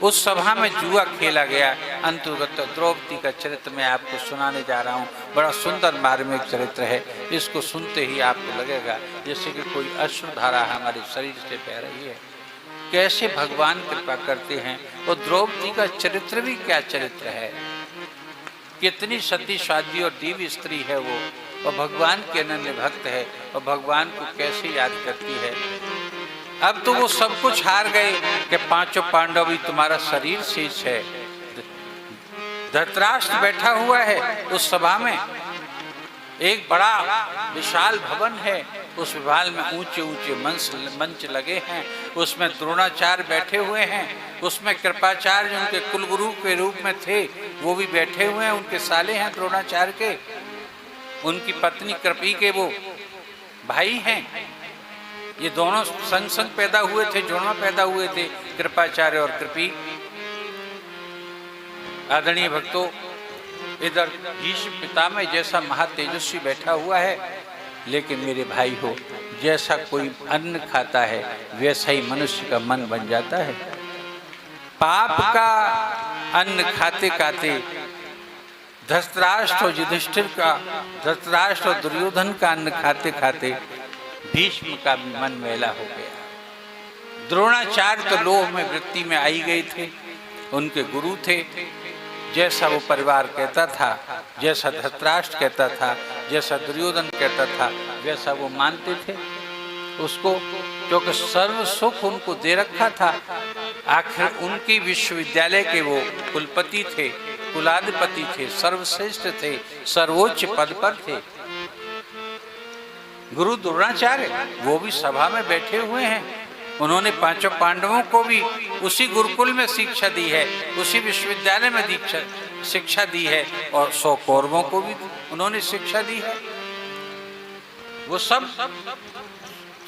उस सभा में जुआ खेला गया। अंतर्गत द्रौपदी का चरित्र मैं आपको सुनाने जा रहा हूँ। बड़ा सुंदर मार्मिक चरित्र है। इसको सुनते ही आपको लगेगा जैसे कि कोई अश्रुधारा हमारे शरीर से बह रही है। कैसे भगवान कृपा करते हैं। और द्रौपदी का चरित्र भी क्या चरित्र है, कितनी सती साध्वी और दिव्य स्त्री है वो, और भगवान के अनन्य भक्त है, और भगवान को कैसे याद करती है। अब तो वो सब कुछ हार गए कि पांचों पांडव भी तुम्हारा शरीर शेष है। धृतराष्ट्र बैठा हुआ है उस सभा में, एक बड़ा विशाल भवन है, उस विभाग में ऊंचे ऊंचे मंच लगे हैं, उसमें द्रोणाचार्य बैठे हुए हैं, उसमें कृपाचार्य जो उनके कुलगुरु के रूप में थे वो भी बैठे हुए हैं, उनके साले हैं द्रोणाचार्य के, उनकी पत्नी कृपी के वो भाई हैं। ये दोनों संग संग पैदा हुए थे, जुड़वा पैदा हुए थे, कृपाचार्य और कृपी। आदरणीय भक्तों, इधर भीष्म पितामह जैसा महातेजस्वी बैठा हुआ है, लेकिन मेरे भाई हो, जैसा कोई अन्न खाता है वैसा ही मनुष्य का मन बन जाता है। पाप का अन्न खाते खाते धृतराष्ट्र और युधिष्ठिर का, धृतराष्ट्र और दुर्योधन का अन्न खाते खाते भीष्म का भी मन मैला हो गया। द्रोणाचार्य तो लोभ में वृत्ति में आई गए थे, उनके गुरु थे, जैसा वो परिवार कहता था, जैसा धृतराष्ट्र कहता था, जैसा दुर्योधन कहता था, वैसा वो मानते थे उसको, क्योंकि सर्व सुख उनको दे रखा था। आखिर उनकी विश्वविद्यालय के वो कुलपति थे, कुलाधिपति थे, सर्वश्रेष्ठ थे, सर्वोच्च पद पर थे। गुरु द्रोणाचार्य वो भी सभा में बैठे हुए हैं, उन्होंने पांचों पांडवों को भी उसी गुरुकुल में शिक्षा दी है, उसी विश्वविद्यालय में शिक्षा दी है, और 100 कौरवों को भी उन्होंने शिक्षा दी है। वो सब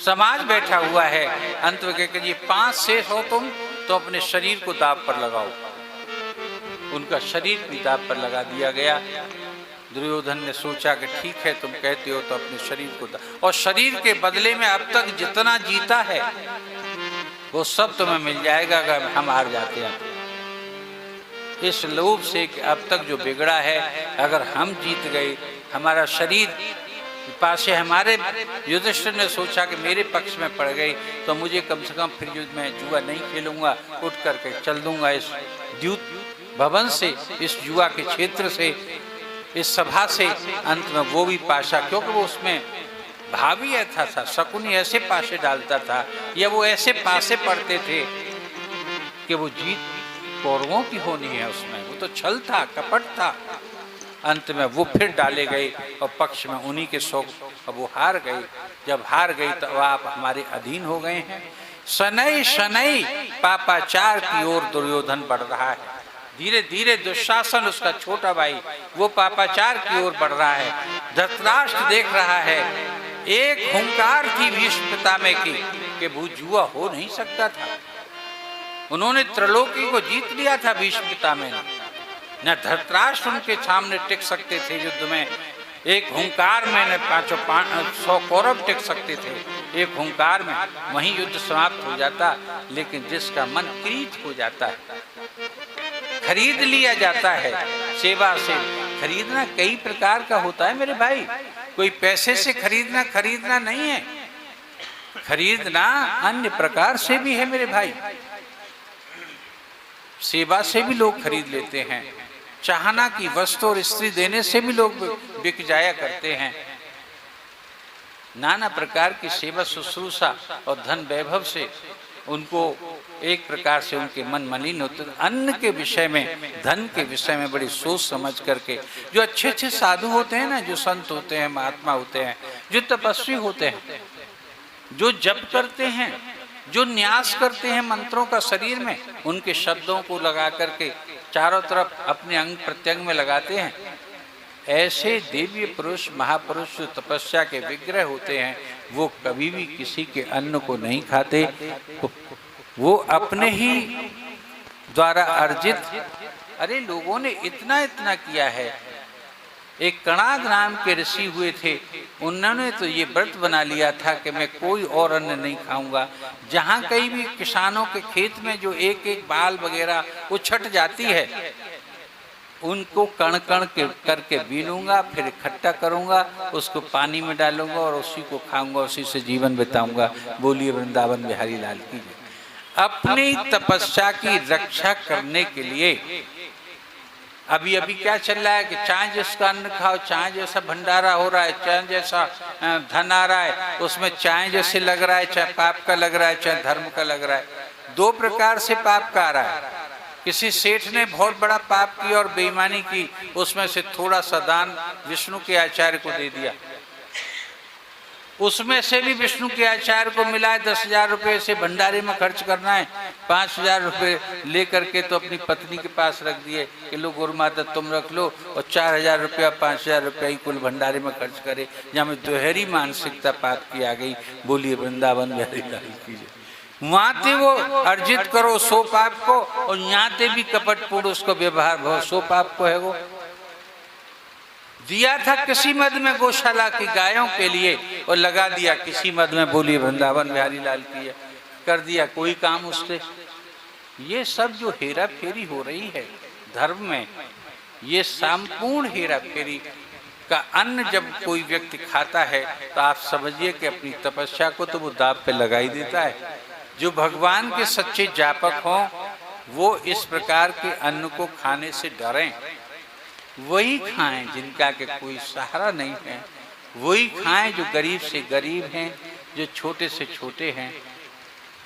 समाज बैठा हुआ है। अंत में कहकर ये 5 शेष हो तुम तो अपने शरीर को दांव पर लगाओ। उनका शरीर भी दांव पर लगा दिया गया। दुर्योधन ने सोचा कि ठीक है तुम कहते हो तो अपने शरीर को और शरीर के बदले में अब तक जितना जीता है वो सब तुम्हें मिल जाएगा अगर हम हार जाते हैं। इस लोभ से कि अब तक जो बिगड़ा है, अगर हम जीत गए, हमारा शरीर पासे, हमारे युधिष्ठिर ने सोचा कि मेरे पक्ष में पड़ गई तो मुझे कम से कम फिर मैं जुआ नहीं खेलूंगा, उठ करके चल दूंगा इस द्यूत भवन से, इस जुआ के क्षेत्र से, इस सभा से। अंत में वो भी पाशा, क्योंकि वो उसमें भावी ऐसा था, शकुनी ऐसे पासे डालता था या वो ऐसे पासे पड़ते थे कि वो जीत कौरवों की होनी है उसमें, वो तो छल था, कपट था। अंत में वो फिर डाले गए और पक्ष में उन्हीं के शौक, अब वो हार गए। जब हार गई तो आप हमारे अधीन हो गए हैं। शनै शनै पापाचार की ओर दुर्योधन बढ़ रहा है, धीरे धीरे दुशासन उसका छोटा भाई वो पापाचार की ओर बढ़ रहा है। धृतराष्ट्र देख रहा है, एक हुंकार थी भीष्म पितामह की कि वो जुआ हो नहीं सकता था। उन्होंने त्रिलोकी को जीत लिया था भीष्म पितामह ने, न धृतराष्ट्र उनके सामने टिक सकते थे युद्ध में। एक हुंकार में न 100 कौरव टिक सकते थे, एक हुंकार में वहीं युद्ध समाप्त हो जाता। लेकिन जिसका मन क्रीत हो जाता है, खरीद लिया जाता है, सेवा से खरीदना कई प्रकार का होता है मेरे भाई, कोई पैसे से खरीदना नहीं है, खरीदना अन्य प्रकार से भी है मेरे भाई। सेवा से भी लोग खरीद लेते हैं, चाहना की वस्तु और स्त्री देने से भी लोग बिक जाया करते हैं। नाना प्रकार की सेवा शुश्रूषा और धन वैभव से उनको एक प्रकार से उनके मन मलिन होते। अन्न के विषय में, धन के विषय में बड़ी सोच समझ करके जो अच्छे अच्छे साधु होते हैं ना, जो संत होते हैं, महात्मा होते हैं, जो तपस्वी होते हैं, जो जप करते हैं, जो न्यास करते हैं मंत्रों का शरीर में, उनके शब्दों को लगा करके चारों तरफ अपने अंग प्रत्यंग में लगाते हैं, ऐसे दिव्य पुरुष महापुरुष जो तपस्या के विग्रह होते हैं वो कभी भी किसी के अन्न को नहीं खाते। वो अपने ही द्वारा अर्जित, अरे लोगों ने इतना इतना किया है, एक कणाद नाम के ऋषि हुए थे, उन्होंने तो ये व्रत बना लिया था कि मैं कोई और अन्न नहीं खाऊंगा। जहाँ कहीं भी किसानों के खेत में जो एक एक बाल वगैरह वो छट जाती है, उनको कण कण करके बीनूंगा, फिर इकट्ठा करूंगा, उसको पानी में डालूंगा और उसी को खाऊंगा, उसी से जीवन बिताऊंगा। बोलिए वृंदावन बिहारी लाल की जय। अपनी तपस्या की रक्षा करने के लिए अभी अभी क्या चल रहा है कि चाहे जिसका अन्न खाओ, चाहे जैसा भंडारा हो रहा है, चाहे जैसा धन आ रहा है, उसमें चाहे जैसे लग रहा है, चाहे पाप का लग रहा है, चाहे धर्म का लग रहा है। दो प्रकार से पाप का आ रहा है। किसी सेठ ने बहुत बड़ा पाप किया और बेईमानी की, उसमें से थोड़ा सा दान विष्णु के आचार्य को दे दिया, उसमें से भी विष्णु के आचार्य को मिला है 10,000 रुपये से भंडारे में खर्च करना है, 5,000 रुपये ले करके तो अपनी पत्नी के पास रख दिए कि लो गुरु माता तुम रख लो, और 4,000 रुपया 5,000 रुपया ही कुल भंडारे में खर्च करे। जहाँ में दोहरी मानसिकता पाप की आ गई। बोलिए वृंदावन बिहारी लाल की जय। वहाँ ते वो अर्जित करो सो पाप को, और यहाँ ते भी कपटपूर्ण उसको व्यवहार भो सो पाप को है। वो दिया था किसी मद में गौशाला की गायों के लिए और लगा दिया किसी मद में। बोलिए वृंदावन बिहारी लाल की है। कर दिया कोई काम उससे। ये सब जो हेरा फेरी हो रही है धर्म में, ये संपूर्ण हेरा फेरी का अन्न जब कोई व्यक्ति खाता है तो आप समझिए कि अपनी तपस्या को तो वो दांव पे लगा ही देता है। जो भगवान के सच्चे जापक हों वो इस प्रकार के अन्न को खाने से डरें, वही खाएं जिनका के कोई सहारा नहीं है, वही खाएं जो गरीब से गरीब हैं, जो छोटे से छोटे हैं।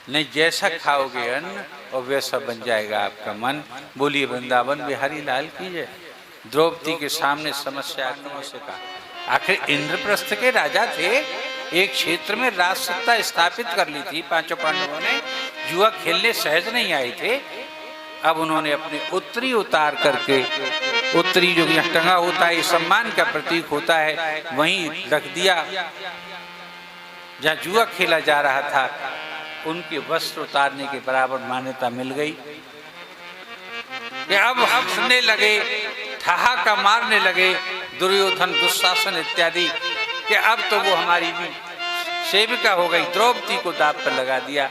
नहीं, जैसा खाओगे अन्न और वैसा बन जाएगा आपका मन। बोलिए वृंदावन बिहारी लाल की जय। द्रौपदी के सामने समस्या आत्मा से कहा। आखिर इंद्रप्रस्थ के राजा थे, एक क्षेत्र में राज सत्ता स्थापित कर ली थी। पांचों पांडवों ने जुआ खेलने सहज नहीं आए थे। अब उन्होंने अपनी उत्तरी उतार करके, उत्तरी जो यहाँ टंगा होता है सम्मान का प्रतीक होता है, वहीं रख दिया जहाँ जुआ खेला जा रहा था। उनके वस्त्र उतारने के बराबर मान्यता मिल गई कि अब हंसने लगे, ठहाका मारने लगे दुर्योधन दुशासन इत्यादि कि अब तो वो हमारी भी सेविका हो गई। द्रौपदी को दांव पर लगा दिया।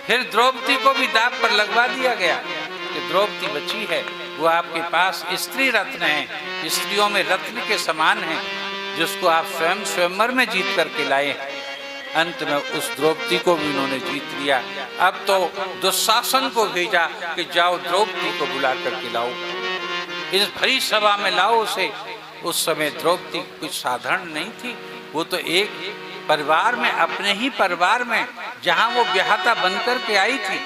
फिर द्रौपदी को भी दांव पर लगवा दिया गया कि द्रौपदी बची है, वो आपके पास स्त्री रत्न है, स्त्रियों में रत्न के समान है, जिसको आप स्वयं स्वयंवर में जीत करके लाए। अंत में उस द्रौपदी को भी उन्होंने जीत लिया। अब तो दुशासन को भेजा कि जाओ द्रौपदी को बुला करके लाओ, इस भरी सभा में लाओ उसे। उस समय द्रौपदी कुछ साधारण नहीं थी, वो तो एक परिवार में, अपने ही परिवार में, जहाँ वो ब्याहता बनकर के आई थी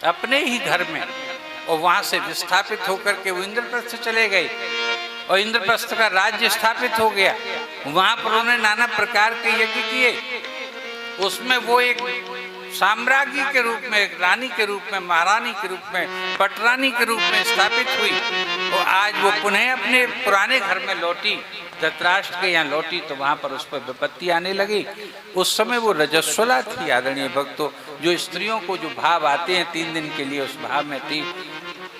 अपने ही घर में, और वहाँ से विस्थापित होकर के वो इंद्रप्रस्थ चले गए और इंद्रप्रस्थ का राज्य स्थापित हो गया। वहाँ पर उन्होंने नाना प्रकार के यज्ञ किए। उसमें वो एक साम्राज्ञी के रूप में, एक रानी के रूप में, महारानी के रूप में, पटरानी के रूप में स्थापित हुई। और आज वो पुनः अपने पुराने घर में लौटी, धृतराष्ट्र के यहाँ लौटी, तो वहाँ पर उस पर विपत्ति आने लगी। उस समय वो रजस्वला थी। आदरणीय भक्तों, जो स्त्रियों को जो भाव आते हैं 3 दिन के लिए, उस भाव में थी।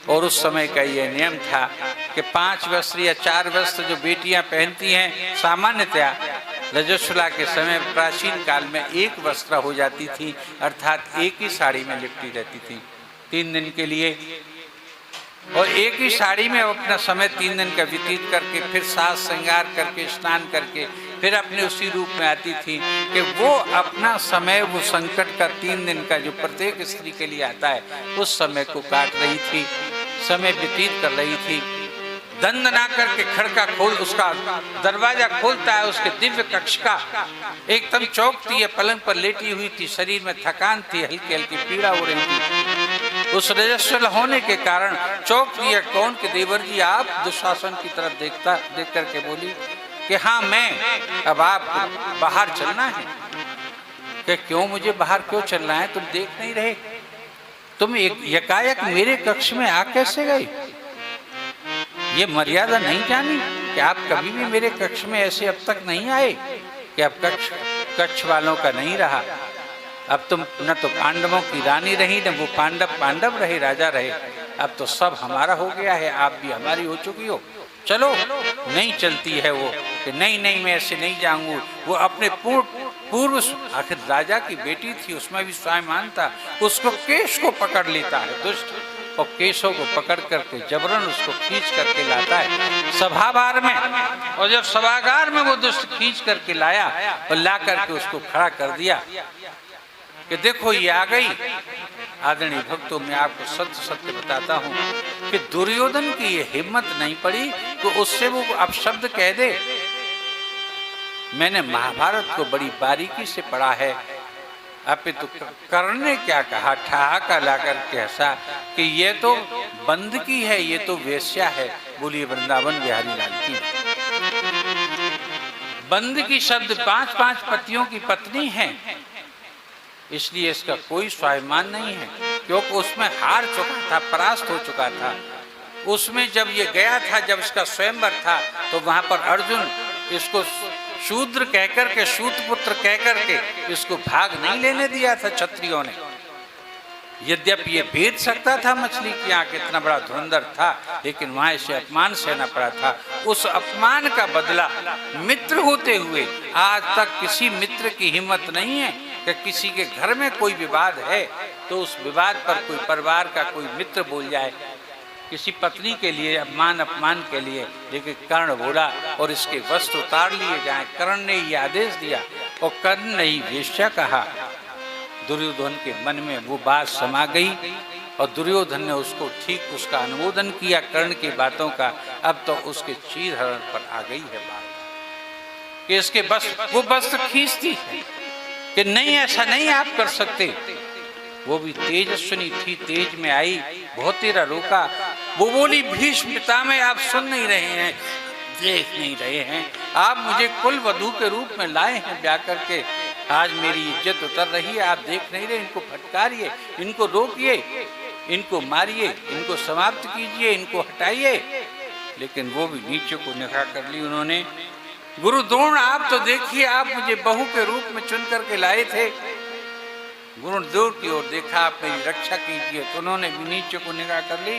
और उस समय का ये नियम था कि 5 वस्त्र या 4 वस्त्र जो बेटियां पहनती हैं, सामान्यतया रजस्वला के समय प्राचीन काल में 1 वस्त्र हो जाती थी, अर्थात एक ही साड़ी में लिपटी रहती थी 3 दिन के लिए। और एक ही साड़ी में अपना समय 3 दिन का व्यतीत करके फिर साज श्रृंगार करके स्नान करके फिर अपने उसी रूप में आती थी कि वो अपना समय, वो संकट का 3 दिन का जो प्रत्येक स्त्री के लिए आता है, उस समय को काट रही थी, समय व्यतीत कर रही थी। दंड ना करके खड़का खोल, उसका दरवाजा खोलता है उसके दिव्य कक्ष का। एकदम चौकती है, पलंग पर लेटी हुई थी, शरीर में थकान थी, हल्की हल्की पीड़ा हो रही थी। उस रजस्वल होने के कारण चौकती है। कौन के देवर जी आप? दुशासन की तरफ देख करके बोली कि हाँ मैं, अब आप बाहर चलना है। कि क्यों, मुझे बाहर क्यों चलना है? तुम देख नहीं रहे? तुम एकाएक मेरे कक्ष में आ कैसे गए? ये मर्यादा नहीं जानी कि आप कभी भी मेरे कक्ष में ऐसे अब तक नहीं आए कि अब कक्ष वालों का नहीं रहा। अब तुम न तो पांडवों की रानी रही, न वो पांडव रहे, राजा रहे। अब तो सब हमारा हो गया है, आप भी हमारी हो चुकी हो। चलो, नहीं चलती है वो कि नहीं नहीं मैं ऐसे नहीं जाऊंगा। वो अपने पूर्व आखिर राजा की बेटी थी, उसमें भी स्वाभिमान था, उसको केश को पकड़ लेता है दुष्ट, और केशों को पकड़ करके जबरन उसको खींच करके लाता है सभागार में। और जब सभागार में वो दुष्ट खींच करके लाया और ला करके उसको खड़ा कर दिया कि देखो ये आ गई। आदरणीय भक्तों, मैं आपको सत्य सत्य बताता हूं कि दुर्योधन की ये हिम्मत नहीं पड़ी कि उससे वो अपशब्द कह दे। मैंने महाभारत को बड़ी बारीकी से पढ़ा है। अब तो कर्ण ने क्या कहा, ठहाका ला करके हंसा कि ये तो बंद की है, ये तो वेश्या है। बोलिए वृंदावन बिहारी लाल की। बंद की शब्द 5-5 पतियों की पत्नी है, इसलिए इसका कोई स्वाभिमान नहीं है, क्योंकि उसमें हार चुका था, परास्त हो चुका था। उसमें जब ये गया था, जब इसका स्वयंवर था, तो वहां पर अर्जुन इसको शूद्र कहकर के, शूद्रपुत्र कहकर के इसको भाग नहीं लेने दिया था क्षत्रियों ने। यद्यपि ये बेच सकता था मछली की आंख, इतना बड़ा धुरंधर था, लेकिन वहां इसे अपमान सहना पड़ा था। उस अपमान का बदला मित्र होते हुए आज तक किसी मित्र की हिम्मत नहीं है कि किसी के घर में कोई विवाद है तो उस विवाद पर कोई परिवार का कोई मित्र बोल जाए किसी पत्नी के लिए, अपमान के लिए। लेकिन कर्ण बोला और इसके वस्त्र उतार लिए जाए। कर्ण ने ये आदेश दिया और कर्ण ने ही वेश्या कहा। दुर्योधन के मन में वो बात समा गई और दुर्योधन ने उसको ठीक उसका अनुमोदन किया कर्ण की बातों का। अब तो उसके चीर हरण पर आ गई है बात कि इसके वो वस्त्र खींचती है कि नहीं ऐसा नहीं आप कर सकते। वो भी तेजस्विनी थी, तेज में आई, बहुत तेरा रोका। वो बोली भीष्म पितामह आप सुन नहीं रहे हैं, देख नहीं रहे हैं, आप मुझे कुल वधू के रूप में लाए हैं ब्याह करके, आज मेरी इज्जत उतर रही है, आप देख नहीं रहे, इनको फटकारिए, इनको रोकिए, इनको मारिए, इनको समाप्त कीजिए, इनको हटाइए। लेकिन वो भी नीचे को निगाह कर ली उन्होंने। गुरु द्रोण आप तो देखिए, आप मुझे बहू के रूप में चुन करके लाए थे। गुरु द्रोण की ओर देखा, आप मेरी रक्षा कीजिए, तो उन्होंने भी नीचे को निगाह कर ली।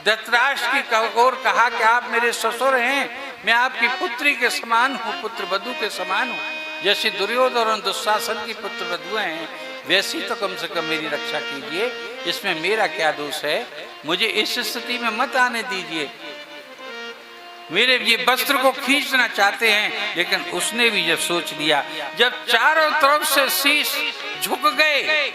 धृतराष्ट्र की ओर कहा कि आप मेरे ससुर हैं, मैं आपकी पुत्री के समान हूँ, पुत्र वधू के समान हूँ। जैसे दुर्योधन और दुशासन की पुत्र वधुएं हैं, वैसी तो कम से कम मेरी रक्षा कीजिए, इसमें मेरा क्या दोष है, मुझे इस स्थिति में मत आने दीजिए। मेरे ये वस्त्र को खींचना चाहते हैं। लेकिन उसने भी जब सोच लिया, जब चारों तरफ से शीश झुक गए,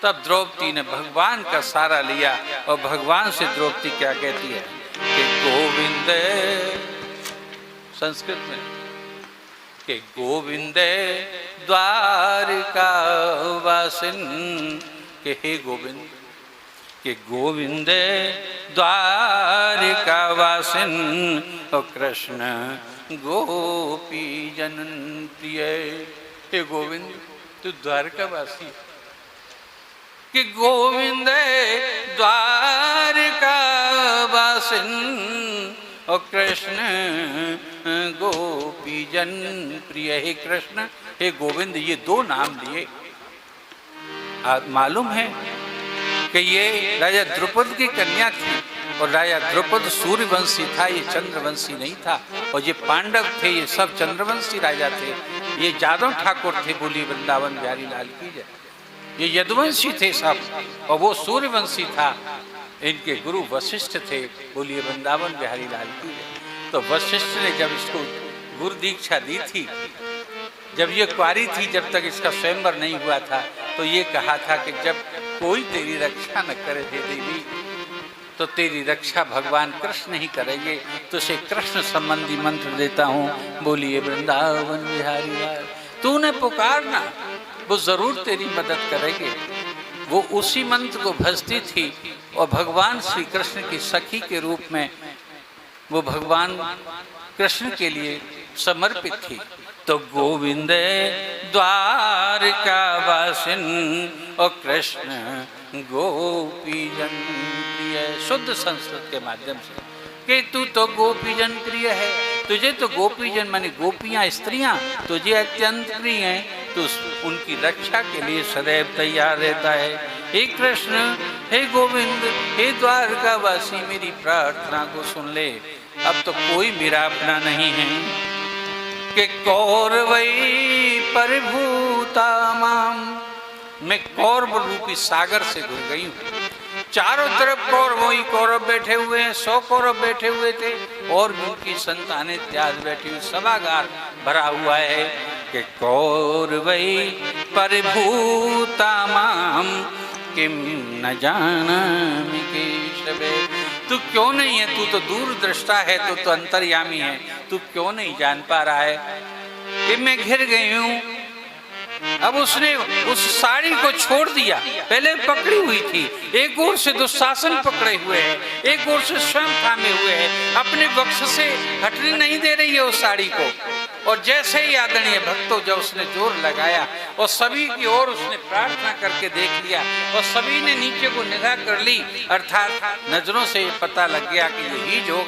तब द्रौपदी ने भगवान का सहारा लिया और भगवान से द्रौपदी क्या कहती है कि गोविंद, संस्कृत में कि गोविंद द्वारिका वासिन, के हे गोविंद, कि गोविंद द्वारिका वासिन और कृष्ण गोपी जन प्रिय। हे गोविंद तू द्वारका वासी, कि गोविंद द्वारका वासिन और कृष्ण गोपी जन प्रिय। हे कृष्ण, हे गोविंद, ये दो नाम लिए। मालूम है कि ये राजा द्रुपद की कन्या थी और राजा द्रुपद सूर्यवंशी था, ये चंद्रवंशी नहीं था। और ये पांडव थे, ये सब चंद्रवंशी राजा थे, ये जादव ठाकुर थे। बोली वृंदावन बिहारी लाल की जय। ये यदुवंशी थे सब और वो सूर्यवंशी था। इनके गुरु वशिष्ठ थे। बोलिए वृंदावन बिहारी लाल की जय। तो वशिष्ठ ने जब इसको गुरु दीक्षा दी थी, जब ये कुंवारी थी, जब तक इसका स्वयंवर नहीं हुआ था, तो ये कहा था कि जब कोई तेरी रक्षा न करे हे देवी, तो तेरी रक्षा भगवान कृष्ण ही करेंगे। तो उसे कृष्ण संबंधी मंत्र देता हूँ। बोलिए वृंदावन बिहारी लाल। तूने पुकारना, वो जरूर तेरी मदद करेंगे। वो उसी मंत्र को भजती थी और भगवान श्री कृष्ण की सखी के रूप में वो भगवान कृष्ण के लिए समर्पित थी। तो गोविंद द्वारका वासिन और कृष्ण गोपी जन प्रिय। शुद्ध संस्कृत के माध्यम से कि तू तो गोपी जन प्रिय है, तुझे तो गोपी जन माने गोपियां स्त्रियां तुझे अत्यंत प्रिय हैं, तो उनकी रक्षा के लिए सदैव तैयार रहता है। हे कृष्ण हे गोविंद, हे द्वारकावासी, मेरी प्रार्थना को सुन ले। अब तो कोई मेरा अपना नहीं है कि कौरवई परिभूता माम, मैं कौरव रूपी सागर से घुल गई हूँ। चारों तरफ कौरव ही कौरव बैठे हुए हैं, 100 कौरव बैठे हुए थे और भी उनकी संतानें त्याग बैठी हुई, सभागार भरा हुआ है कि कौरवई परिभूता माम किम न जानामि केशवे। तू क्यों नहीं है? तू तो दूरदृष्टा है, तू तो अंतर्यामी है, तू क्यों नहीं जान पा रहा है कि मैं घिर गई हूं? अब उसने उस साड़ी को छोड़ दिया, पहले पकड़ी हुई थी, एक ओर से दुशासन पकड़े हुए है, एक ओर से स्वयं थामे हुए है, अपने वक्ष से हटने नहीं दे रही है उस साड़ी को। और जैसे ही आदरणीय भक्तों जब उसने जोर लगाया और सभी की ओर उसने प्रार्थना करके देख लिया और सभी ने नीचे को निगाह कर ली, अर्थात नजरों से ये पता लग गया कि ये ही जो